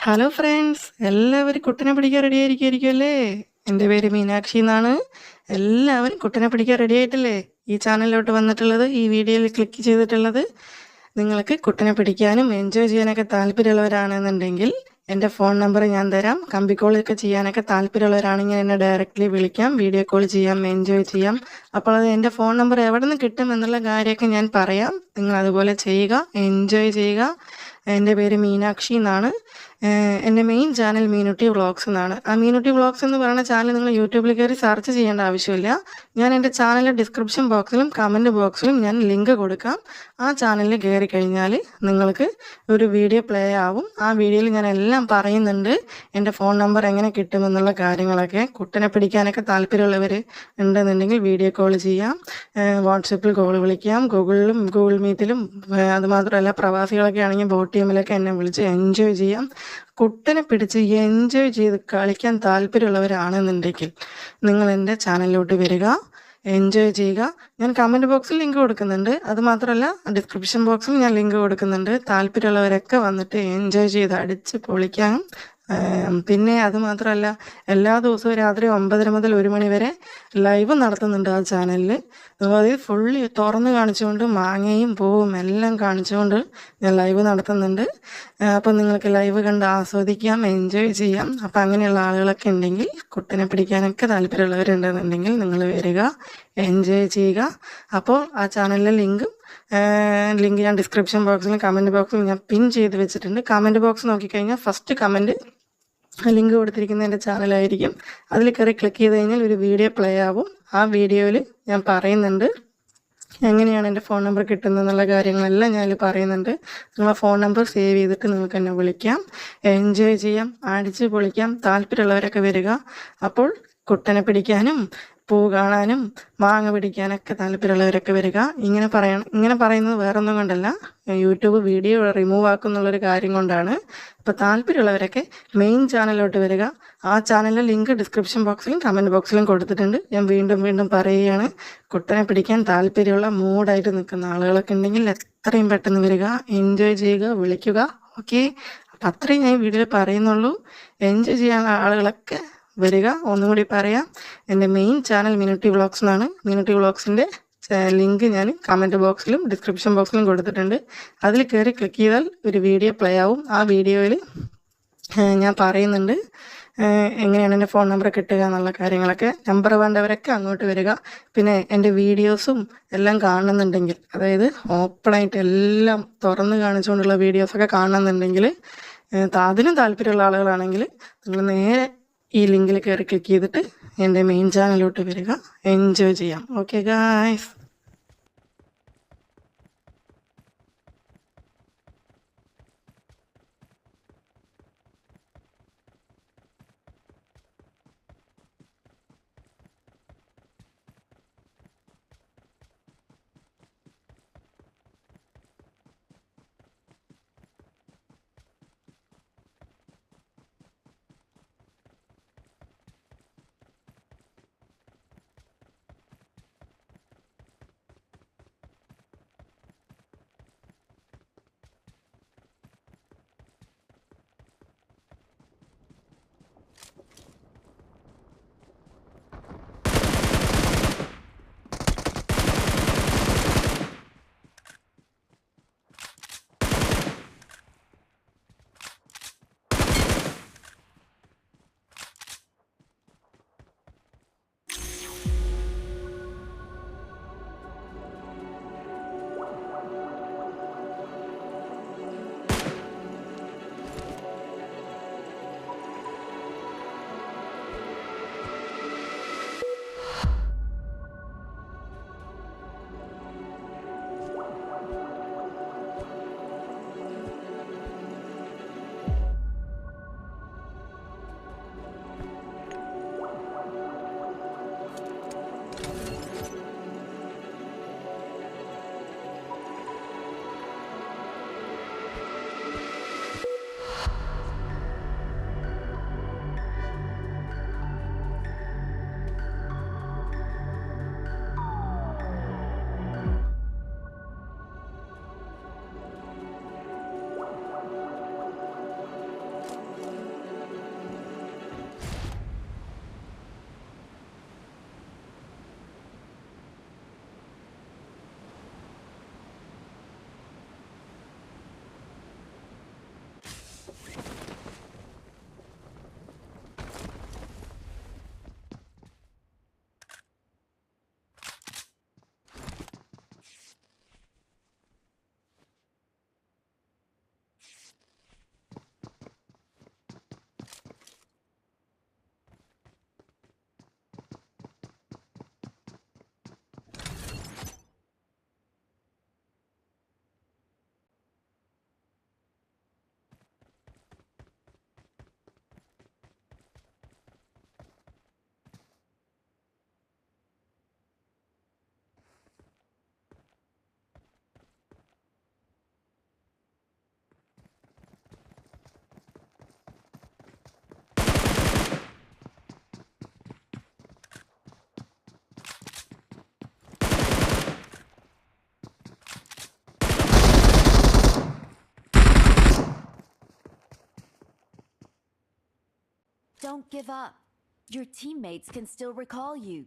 Hello friends, എല്ലാവരും കുട്ടനെ പിടിക്കാൻ ready ആയിരിക്കുമല്ലേ? എൻ്റെ പേര് മീനാക്ഷി എന്നാണ്. എല്ലാവരും കുട്ടനെ പിടിക്കാൻ റെഡി ആയിട്ടില്ലേ? ഈ ചാനലിലോട്ട് വന്നിട്ടുള്ളത്, ഈ വീഡിയോയിൽ ക്ലിക്ക് ചെയ്തിട്ടുള്ളത് നിങ്ങൾക്ക് കുട്ടനെ പിടിക്കാനും എൻജോയ് ചെയ്യാനൊക്കെ താല്പര്യമുള്ളവരാണെന്നുണ്ടെങ്കിൽ എൻ്റെ ഫോൺ നമ്പർ ഞാൻ തരാം. കമ്പിക്കോളൊക്കെ ചെയ്യാനൊക്കെ താല്പര്യമുള്ളവരാണെങ്കിൽ എന്നെ ഡയറക്റ്റ്ലി വിളിക്കാം, വീഡിയോ കോൾ ചെയ്യാം, എൻജോയ് ചെയ്യാം. അപ്പോൾ അത് എൻ്റെ ഫോൺ നമ്പർ എവിടെ നിന്ന് കിട്ടും എന്നുള്ള കാര്യമൊക്കെ ഞാൻ പറയാം. നിങ്ങൾ അതുപോലെ ചെയ്യുക, എൻജോയ് ചെയ്യുക. എൻ്റെ പേര് മീനാക്ഷി എന്നാണ്. എൻ്റെ മെയിൻ ചാനൽ മീനുട്ടി വ്ളോഗ്സ് എന്നാണ്. ആ മീനുട്ടി വ്ളോഗ്സ് എന്ന് പറയുന്ന ചാനൽ നിങ്ങൾ യൂട്യൂബിൽ കയറി സെർച്ച് ചെയ്യേണ്ട ആവശ്യമില്ല. ഞാൻ എൻ്റെ ചാനലിൻ്റെ ഡിസ്ക്രിപ്ഷൻ ബോക്സിലും കമൻറ്റ് ബോക്സിലും ഞാൻ ലിങ്ക് കൊടുക്കാം. ആ ചാനലിൽ കയറി കഴിഞ്ഞാൽ നിങ്ങൾക്ക് ഒരു വീഡിയോ പ്ലേ ആവും. ആ വീഡിയോയിൽ ഞാൻ എല്ലാം പറയുന്നുണ്ട്. എൻ്റെ ഫോൺ നമ്പർ എങ്ങനെ കിട്ടുമെന്നുള്ള കാര്യങ്ങളൊക്കെ. കുട്ടനെ പിടിക്കാനൊക്കെ താല്പര്യമുള്ളവർ ഉണ്ടെന്നുണ്ടെങ്കിൽ വീഡിയോ കോൾ ചെയ്യാം, വാട്സപ്പിൽ കോൾ വിളിക്കാം, ഗൂഗിൾ മീറ്റിലും. അതുമാത്രമല്ല, പ്രവാസികളൊക്കെ ആണെങ്കിൽ ബോട്ട് ടീമിലൊക്കെ എന്നെ വിളിച്ച് എൻജോയ് ചെയ്യാം. കുട്ടനെ പിടിച്ച് എൻജോയ് ചെയ്ത് കളിക്കാൻ താല്പര്യമുള്ളവരാണെന്നുണ്ടെങ്കിൽ നിങ്ങൾ എൻ്റെ ചാനലിലോട്ട് വരിക, എൻജോയ് ചെയ്യുക. ഞാൻ കമൻറ്റ് ബോക്സിൽ ലിങ്ക് കൊടുക്കുന്നുണ്ട്. അതുമാത്രമല്ല, ഡിസ്ക്രിപ്ഷൻ ബോക്സിൽ ഞാൻ ലിങ്ക് കൊടുക്കുന്നുണ്ട്. താല്പര്യമുള്ളവരൊക്കെ വന്നിട്ട് എൻജോയ് ചെയ്ത് അടിച്ച് പൊളിക്കാം. പിന്നെ അതുമാത്രമല്ല, എല്ലാ ദിവസവും രാത്രി 9:30 മുതൽ 1 മണി വരെ ലൈവ് നടത്തുന്നുണ്ട് ആ ചാനലിൽ. അതായത് ഫുള്ളി തുറന്ന് കാണിച്ചുകൊണ്ട് മാങ്ങയും പൂവും എല്ലാം കാണിച്ചുകൊണ്ട് ഞാൻ ലൈവ് നടത്തുന്നുണ്ട്. അപ്പം നിങ്ങൾക്ക് ലൈവ് കണ്ട് ആസ്വദിക്കാം, എൻജോയ് ചെയ്യാം. അപ്പം അങ്ങനെയുള്ള ആളുകളൊക്കെ ഉണ്ടെങ്കിൽ, കുട്ടനെ പിടിക്കാനൊക്കെ താല്പര്യമുള്ളവരുണ്ടെന്നുണ്ടെങ്കിൽ നിങ്ങൾ വരിക, എൻജോയ് ചെയ്യുക. അപ്പോൾ ആ ചാനലിലെ ലിങ്ക് ഞാൻ ഡിസ്ക്രിപ്ഷൻ ബോക്സിലും കമൻറ്റ് ബോക്സിലും ഞാൻ പിൻ ചെയ്ത് വെച്ചിട്ടുണ്ട്. കമൻറ്റ് ബോക്സ് നോക്കിക്കഴിഞ്ഞാൽ ഫസ്റ്റ് കമൻറ്റ് ലിങ്ക് കൊടുത്തിരിക്കുന്ന എൻ്റെ ചാനലായിരിക്കും. അതിൽ കയറി ക്ലിക്ക് ചെയ്ത് കഴിഞ്ഞാൽ ഒരു വീഡിയോ പ്ലേ ആവും. ആ വീഡിയോയിൽ ഞാൻ പറയുന്നുണ്ട് എങ്ങനെയാണ് എൻ്റെ ഫോൺ നമ്പർ കിട്ടുന്നതെന്നുള്ള കാര്യങ്ങളെല്ലാം ഞാൻ പറയുന്നുണ്ട്. നിങ്ങളെ ഫോൺ നമ്പർ സേവ് ചെയ്തിട്ട് നിങ്ങൾക്ക് എന്നെ വിളിക്കാം, എൻജോയ് ചെയ്യാം, അടിച്ച് പൊളിക്കാം. താല്പര്യമുള്ളവരൊക്കെ വരിക. അപ്പോൾ കുട്ടനെ പിടിക്കാനും പൂ കാണാനും മാങ്ങ പിടിക്കാനൊക്കെ താല്പര്യമുള്ളവരൊക്കെ വരിക. ഇങ്ങനെ പറയുന്നത് വേറൊന്നും കൊണ്ടല്ല, യൂട്യൂബ് വീഡിയോ റിമൂവ് ആക്കുന്നുള്ളൊരു കാര്യം കൊണ്ടാണ്. അപ്പോൾ താല്പര്യമുള്ളവരൊക്കെ മെയിൻ ചാനലിലോട്ട് വരിക. ആ ചാനലിലെ ലിങ്ക് ഡിസ്ക്രിപ്ഷൻ ബോക്സിലും കമൻറ്റ് ബോക്സിലും കൊടുത്തിട്ടുണ്ട്. ഞാൻ വീണ്ടും പറയുകയാണ്, കുട്ടനെ പിടിക്കാൻ താല്പര്യമുള്ള മൂഡായിട്ട് നിൽക്കുന്ന ആളുകളൊക്കെ ഉണ്ടെങ്കിൽ എത്രയും പെട്ടെന്ന് വരിക, എൻജോയ് ചെയ്യുക, വിളിക്കുക. ഓക്കെ, അപ്പം അത്രയും ഞാൻ വീഡിയോയിൽ പറയുന്നുള്ളൂ. എൻജോയ് ചെയ്യാനുള്ള ആളുകളൊക്കെ വരിക. ഒന്നും കൂടി പറയാം, എൻ്റെ മെയിൻ ചാനൽ മീനുട്ടി വ്ളോഗ്സ് എന്നാണ്. മീനുട്ടി വ്ളോഗ്സിൻ്റെ ലിങ്ക് ഞാൻ കമൻറ്റ് ബോക്സിലും ഡിസ്ക്രിപ്ഷൻ ബോക്സിലും കൊടുത്തിട്ടുണ്ട്. അതിൽ കയറി ക്ലിക്ക് ചെയ്താൽ ഒരു വീഡിയോ പ്ലേ ആവും. ആ വീഡിയോയിൽ ഞാൻ പറയുന്നുണ്ട് എങ്ങനെയാണ് എൻ്റെ ഫോൺ നമ്പർ കിട്ടുക എന്നുള്ള കാര്യങ്ങളൊക്കെ. നമ്പർ വേണ്ടവരൊക്കെ അങ്ങോട്ട് വരിക. പിന്നെ എൻ്റെ വീഡിയോസും എല്ലാം കാണുന്നുണ്ടെങ്കിൽ, അതായത് ഓപ്പണായിട്ട് എല്ലാം തുറന്ന് കാണിച്ചുകൊണ്ടുള്ള വീഡിയോസൊക്കെ കാണുന്നുണ്ടെങ്കിൽ, അതിനും താല്പര്യമുള്ള ആളുകളാണെങ്കിൽ നിങ്ങൾ നേരെ ഈ ലിങ്കിൽ കയറി ക്ലിക്ക് ചെയ്തിട്ട് എൻ്റെ മെയിൻ ചാനലിലോട്ട് വരിക, എൻജോയ് ചെയ്യാം. Okay guys. Don't give up. Your teammates can still recall you.